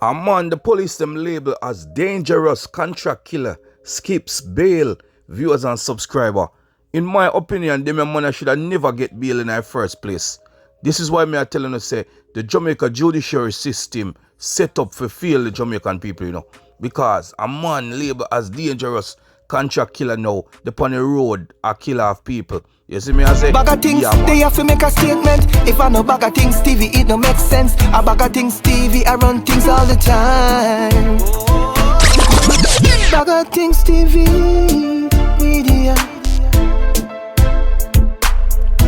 A man the police them label as dangerous contract killer skips bail, viewers and subscriber. In my opinion, them man should have never get bail in the first place. This is why me are telling you say the Jamaica judiciary system set up for fail the Jamaican people, you know. Because a man labeled as dangerous contract killer now, upon the road a killer of people. You see me I say? BaggaThingz, yeah, they have to make a statement. If I know BaggaThingz TV, it no make sense. A BaggaThingz TV, I run things all the time. BaggaThingz TV Media.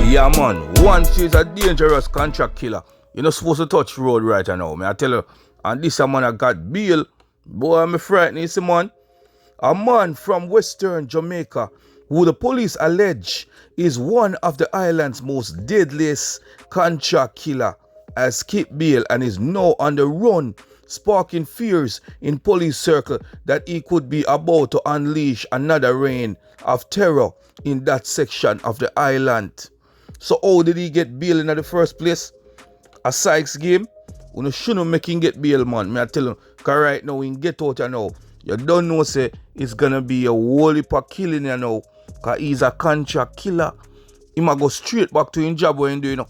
Yeah man, once she's a dangerous contract killer, you're not supposed to touch road right now. Me I tell you, and this a man I got bail. Boy, I'm frightened, you see man. A man from Western Jamaica, who the police allege is one of the island's most deadliest contract killer, has skipped bail and is now on the run, sparking fears in police circle that he could be about to unleash another reign of terror in that section of the island. So how did he get bail in the first place? A Sykes game? You shouldn't make him get bail, man. Me I tell you, because right now, when get out now, you don't know, say, it's gonna be a whole heap of killing, you know, because he's a contract killer. He might go straight back to his job when he do, you know.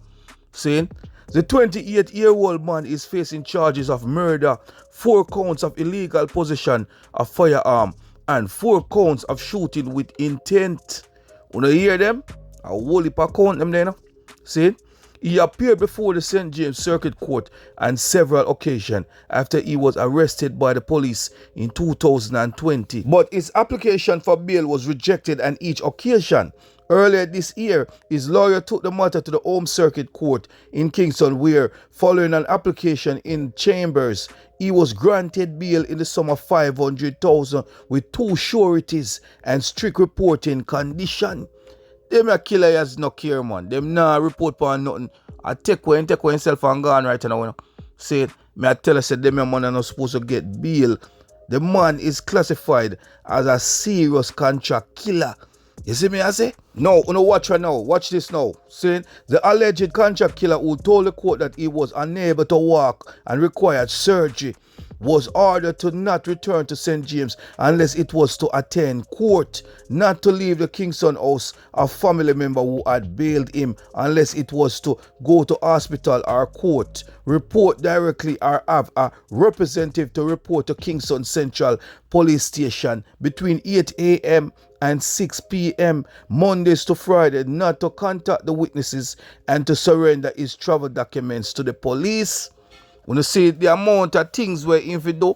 Saying, the 28-year-old man is facing charges of murder, 4 counts of illegal possession of firearm, and 4 counts of shooting with intent. You hear them? A whole heap of count them there, you know. Saying, he appeared before the St. James Circuit Court on several occasions after he was arrested by the police in 2020. But his application for bail was rejected on each occasion. Earlier this year, his lawyer took the matter to the Home Circuit Court in Kingston, where, following an application in chambers, he was granted bail in the sum of $500,000 with 2 sureties and strict reporting condition. Them a killer has no care, man. Them nah report on nothing. I take away himself and gone right now. You know. Say, me I tell you, say them man are not supposed to get bail. The man is classified as a serious contract killer. You see me I say? No, you know watch right now. Watch this now. Saying the alleged contract killer who told the court that he was unable to walk and required surgery was ordered to not return to St. James unless it was to attend court, not to leave the Kingston house of family member who had bailed him unless it was to go to hospital or court, report directly or have a representative to report to Kingston Central Police Station between 8 a.m. and 6 p.m. Mondays to Friday, not to contact the witnesses and to surrender his travel documents to the police. When you see the amount of things where if you do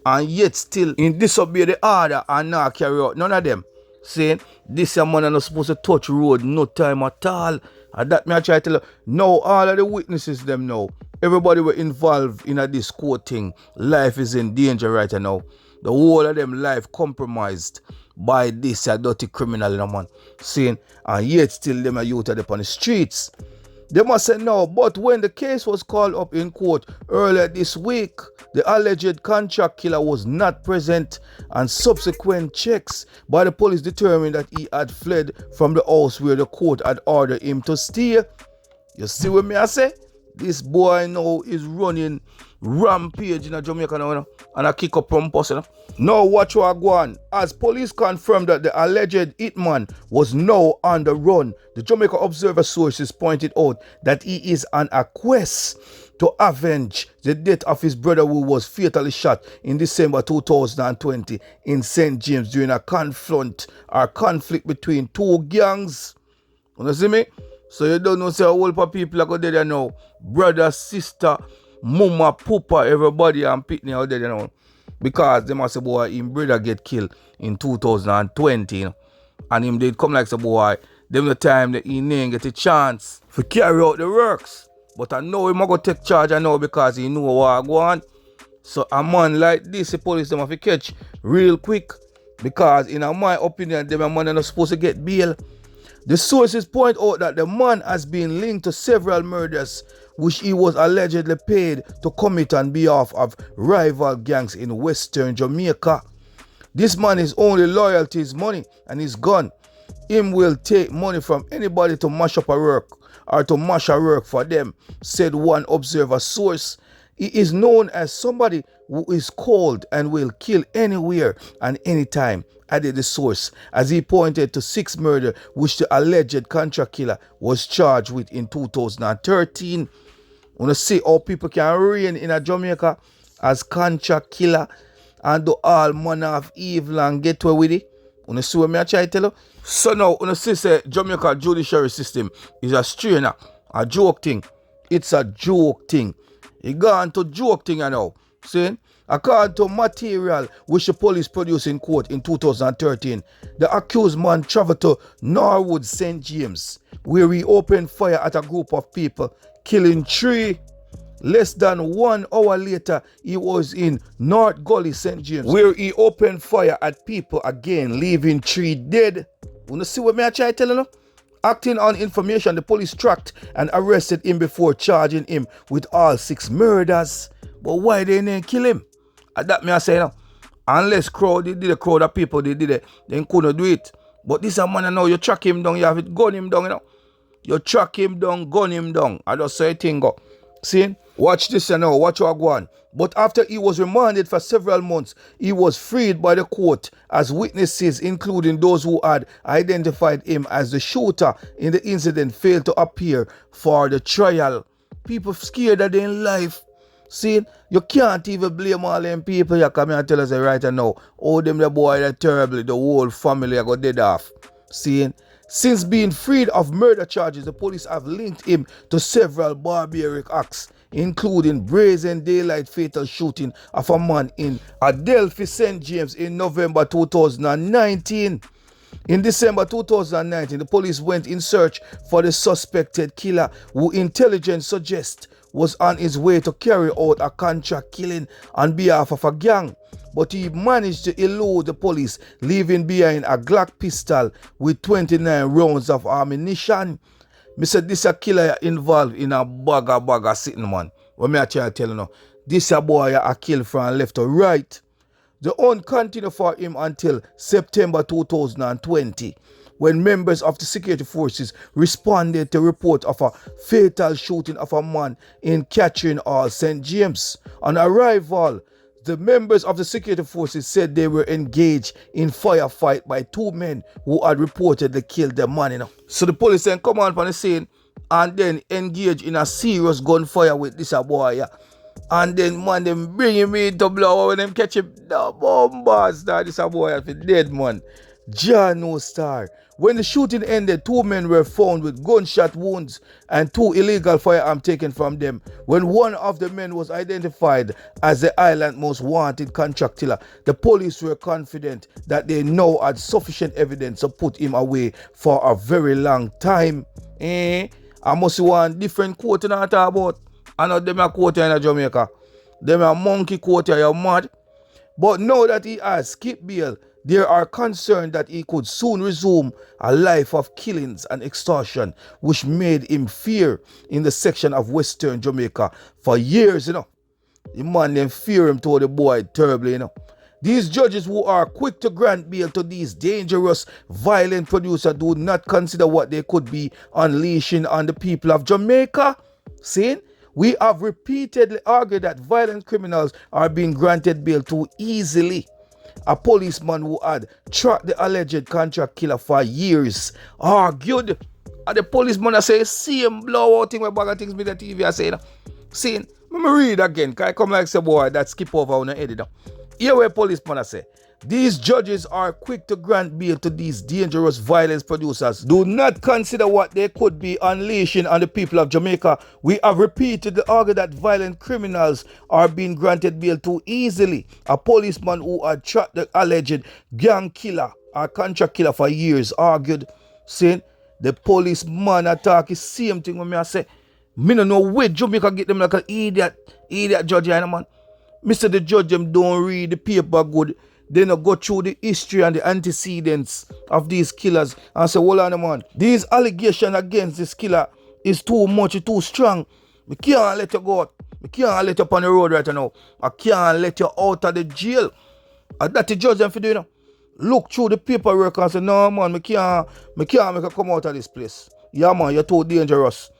and yet still in disobey the order and not carry out none of them, saying this man are not supposed to touch road no time at all. And that me I try to tell you, now all of the witnesses them now, everybody were involved in this court thing, life is in danger right now. The whole of them life compromised by this dirty criminal, you know, man. Saying and yet still them are youth up on the streets. They must say no, but when the case was called up in court earlier this week, the alleged contract killer was not present, and subsequent checks by the police determined that he had fled from the house where the court had ordered him to stay. You see what me I say? This boy now is running rampage in Jamaica now, and I kick up from post. Now watch what go on. As police confirmed that the alleged hitman was now on the run, the Jamaica Observer sources pointed out that he is on a quest to avenge the death of his brother who was fatally shot in December 2020 in St. James during a conflict between 2 gangs. You see me? So you don't know, say a whole lot of people are going there now. Brother, sister, mama, papa, everybody and pitney out there now. Because they must say, boy, him brother get killed in 2020. You know? And him did come like say, boy, them the time that he didn't get a chance to carry out the works. But I know him going to take charge now because he know what go on. So a man like this, the police them have to catch real quick. Because in my opinion, them man are not supposed to get bail. The sources point out that the man has been linked to several murders which he was allegedly paid to commit on behalf of rival gangs in Western Jamaica. This man is only loyal to his money and his gun. Him will take money from anybody to mash up a work or to mash a work for them, said one observer source. He is known as somebody who is cold and will kill anywhere and anytime, added the source, as he pointed to 6 murders which the alleged contract killer was charged with in 2013. Want to see how people can reign in a Jamaica as contract killer and do all manner of evil and get away with it? Want to see what me I try to tell you? So now, want to see say Jamaica judiciary system is a strainer, a joke thing. It's a joke thing. He gone to joke thing now. See? According to material which the police produced in court in 2013, the accused man traveled to Norwood, St. James, where he opened fire at a group of people, killing 3. Less than 1 hour later, he was in North Gully, St. James, where he opened fire at people again, leaving 3 dead. Wanna see what me I try telling you? Acting on information, the police tracked and arrested him before charging him with all 6 murders. But why they didn't kill him? That me I say now. Unless they did a crowd of people, they did it, they couldn't do it. But this a man now, you track him down, you have it gun him down, you know. You track him down, gun him down. I just say thing go. See? Watch this now, watch what go on. But after he was remanded for several months, he was freed by the court as witnesses, including those who had identified him as the shooter in the incident, failed to appear for the trial. People scared of their life. See, you can't even blame all them people you come here and tell us right now. Oh, them the boy that terribly, the whole family are got dead off. See, since being freed of murder charges, the police have linked him to several barbaric acts, including brazen daylight fatal shooting of a man in Adelphi, St. James in November 2019. In December 2019, the police went in search for the suspected killer, who intelligence suggests was on his way to carry out a contract killing on behalf of a gang. But he managed to elude the police, leaving behind a Glock pistol with 29 rounds of ammunition. Me said this a killer involved in a bagga sitting man. What me I try to tell you now, this a boy a kill from left to right. The hunt continued for him until September 2020, when members of the security forces responded to report of a fatal shooting of a man in Catherine Hall, St. James. On arrival, the members of the security forces said they were engaged in firefight by 2 men who had reportedly killed the man. You know. So the police then come on the scene and then engage in a serious gunfire with this boy. Yeah. And then man, them bring him in to blow when them catch him. The bombas that this boy is dead man. John no star. When the shooting ended, 2 men were found with gunshot wounds and 2 illegal firearms taken from them. When one of the men was identified as the island's most wanted contract killer, the police were confident that they now had sufficient evidence to put him away for a very long time. I must want different quote in talk about. I know them a quote in Jamaica. Them a monkey quote, you're mad. But now that he has skipped bail, they are concerned that he could soon resume a life of killings and extortion, which made him fear in the section of Western Jamaica for years, you know. The man then fear him to the boy terribly, you know. These judges who are quick to grant bail to these dangerous, violent producers do not consider what they could be unleashing on the people of Jamaica. See? We have repeatedly argued that violent criminals are being granted bail too easily. A policeman who had tracked the alleged contract killer for years argued. And the policeman I say, same blowout thing with BaggaThingz Media TV I say, you know. See, let me read again, because I come like say boy that skip over on the head. You know. Here where policeman I say, these judges are quick to grant bail to these dangerous violence producers. Do not consider what they could be unleashing on the people of Jamaica. We have repeatedly argued that violent criminals are being granted bail too easily. A policeman who had tracked the alleged gang killer or contract killer for years argued, saying the policeman attack is same thing when me I say, me no know where Jamaica get them like an idiot judge, you know, man. Mr. The judge them don't read the paper good. They not go through the history and the antecedents of these killers and say, hold on, man, these allegations against this killer is too much, too strong. We can't let you go out. We can't let you up on the road right now. I can't let you out of the jail. And that the judge them for doing, you know. Look through the paperwork and say, no, man, me can't make you come out of this place. Yeah, man, you're too dangerous.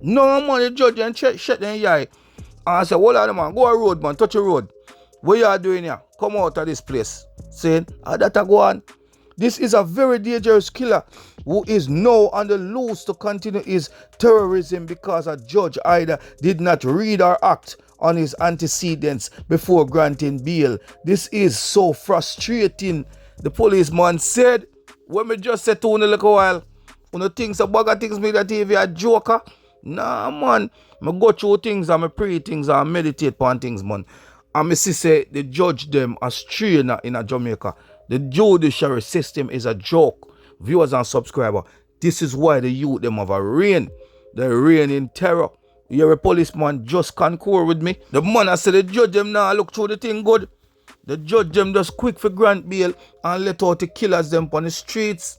No, man, the judge and shut them eye And I said, hold on, man, go a road, man, touch a road. What you are doing here? Come out of this place. Saying, that I go on. This is a very dangerous killer who is now on the loose to continue his terrorism because a judge either did not read or act on his antecedents before granting bail. This is so frustrating. The policeman said, when me just said to you in a little while, you think BaggaThingz Media TV a joker? Nah, man. I go through things and I pray things and I meditate on things, man. And I see say the judge them a strainer in a Jamaica. The judiciary system is a joke. Viewers and subscribers, this is why the youth them have a reign. They reign in terror. You're a policeman just concur with me. The man I said the judge them now look through the thing good. The judge them just quick for grant bail and let out the killers them on the streets.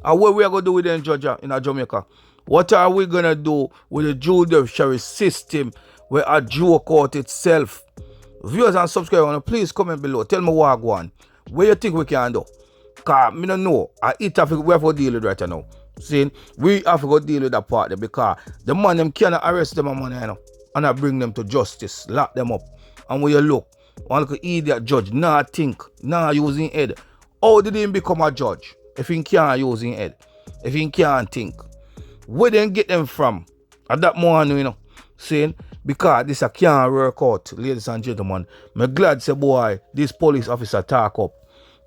And what we are going to do with them, judge, in a Jamaica? What are we going to do with the judiciary system where a joke out itself? Viewers and subscribers, please comment below. Tell me what I go on. What you think we can do? Because I don't know. We have to deal with right now. See, we have to go deal with that part there because the man them cannot arrest them and I bring them to justice, lock them up. And when you look, one little idiot judge, nah think, nah using head. How did he become a judge if he can't use his head? If he can't think? Where then get them from? At that moment, saying, because this can't work out, ladies and gentlemen. I'm glad say boy, this police officer talk up.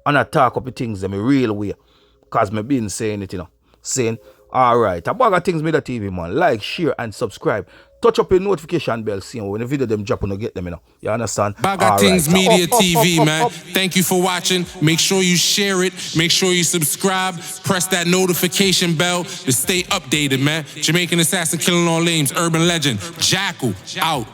And I talk up the things them a real way. Because me been saying it, saying, alright, BaggaThingz Media TV, man. Like, share, and subscribe. Touch up your notification bell, see when the video them drop and get them, You understand? BaggaThingz Media TV, man. Thank you for watching. Make sure you share it. Make sure you subscribe. Press that notification bell to stay updated, man. Jamaican assassin killing all names. Urban legend. Jackal. Out.